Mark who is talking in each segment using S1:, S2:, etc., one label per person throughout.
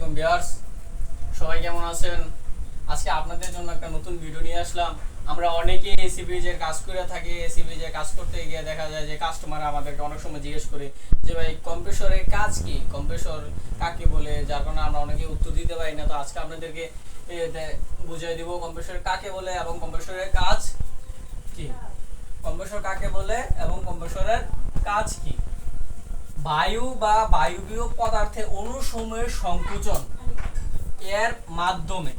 S1: আলাইকুম ভিউয়ার্স, সবাই কেমন আছেন? আজকে আপনাদের জন্য একটা নতুন ভিডিও নিয়ে আসলাম। আমরা অনেকেই এসি ব্রিজের কাজ করে থাকি। এসি ব্রিজের কাজ করতে গিয়ে দেখা যায় যে কাস্টমার আমাদেরকে অনেক সময় জিজ্ঞেস করে যে ভাই কম্প্রেসরের কাজ কি, কম্প্রেসর কাকে বলে, যার কারণে আমরা অনেকে উত্তর দিতে পারি না। তো আজকে আপনাদেরকে বুঝিয়ে দিব কম্প্রেসর কাকে বলে এবং কম্প্রেসরের কাজ কি। কম্প্রেসর কাকে বলে এবং কম্প্রেসরের কাজ কি? বায়ু বা বায়বীয় পদার্থের অণুসমূহের সংকোচন এর মাধ্যমে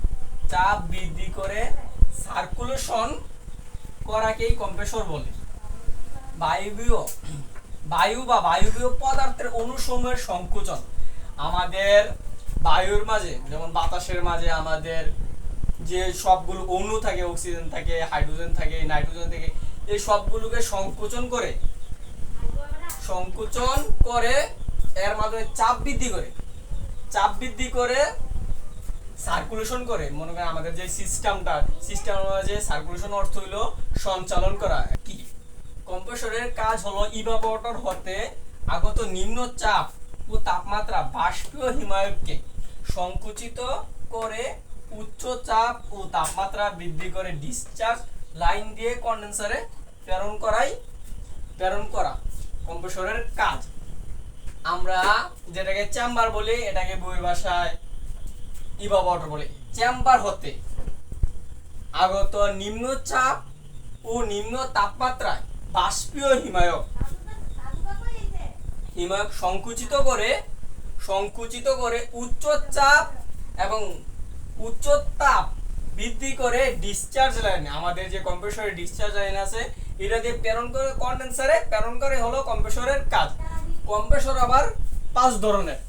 S1: চাপ বৃদ্ধি করে সার্কুলেশন করাকেই কম্প্রেসর বলে। বায়ু বা বায়বীয় পদার্থের অণুসমূহের সংকোচন আমাদের বায়ুর মাঝে, যেমন বাতাসের মাঝে আমাদের যে সবগুলো অণু থাকে, অক্সিজেন থাকে, হাইড্রোজেন থাকে, নাইট্রোজেন থাকে, এই সবগুলোকে সংকোচন করে এর মাধ্যমে চাপ বৃদ্ধি করে সার্কুলেশন করে। মনে করেন আমাদের যে সিস্টেমের মাঝে সার্কুলেশন অর্থ হলো সঞ্চালন করা। কি কম্প্রেসরের কাজ হলো ইভাপোরেটর হতে আগত নিম্ন চাপ ও তাপমাত্রা বাষ্পীয় হিমায়ককে সংকুচিত করে উচ্চ চাপ ও তাপমাত্রা বৃদ্ধি করে ডিসচার্জ লাইন দিয়ে কন্ডেন্সারে প্রেরণ করা কম্প্রেসরের কাজ। আমরা যেটাকে চেম্বার বলি, এটাকে বইয়ের ভাষায় ইভাপোরেটর বলে। চেম্বার হতে আগত নিম্ন চাপ ও নিম্ন তাপমাত্রায় বাষ্পীয় হিমায়ক সংকুচিত করে উচ্চ চাপ এবং উচ্চ তাপ বৃদ্ধি করে ডিসচার্জ লাইন, আমাদের যে কম্প্রেসরের ডিসচার্জ লাইন আছে এটা দিয়ে প্রেরণ করে কন্ডেন্সারে প্রেরণ করে হলো কম্প্রেসরের কাজ। কম্প্রেসর আবার 5 ধরনের।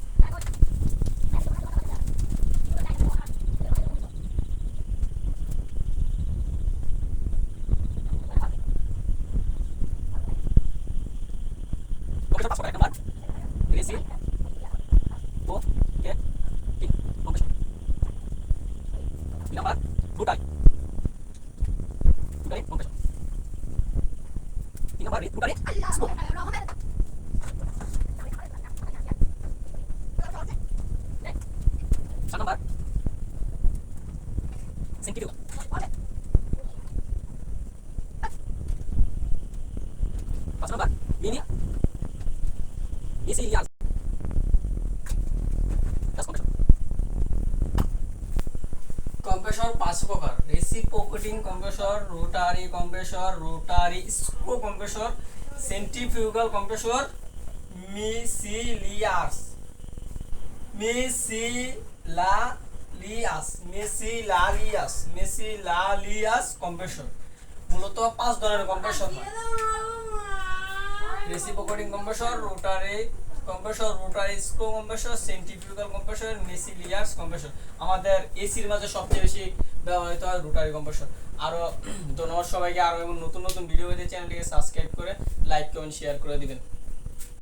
S1: কম্প্রেসর 5 প্রকার: reciprocating compressor, rotary compressor, rotary screw compressor, centrifugal compressor, miscellaneous compressor. মূলত 5 ধরনের কম্প্রেসর হয়: reciprocating compressor, rotary compressor, rotary screw compressor, centrifugal compressor, miscellaneous compressor. আমাদের এসির মাঝে সবচেয়ে বেশি ব্যবহৃত হয় রোটারি কম্প্রেসর। আরো ধন্যবাদ সবাইকে। আরো এমন নতুন নতুন ভিডিও পেতে চ্যানেলটিকে সাবস্ক্রাইব করে লাইক কমেন্ট শেয়ার করে দিবেন।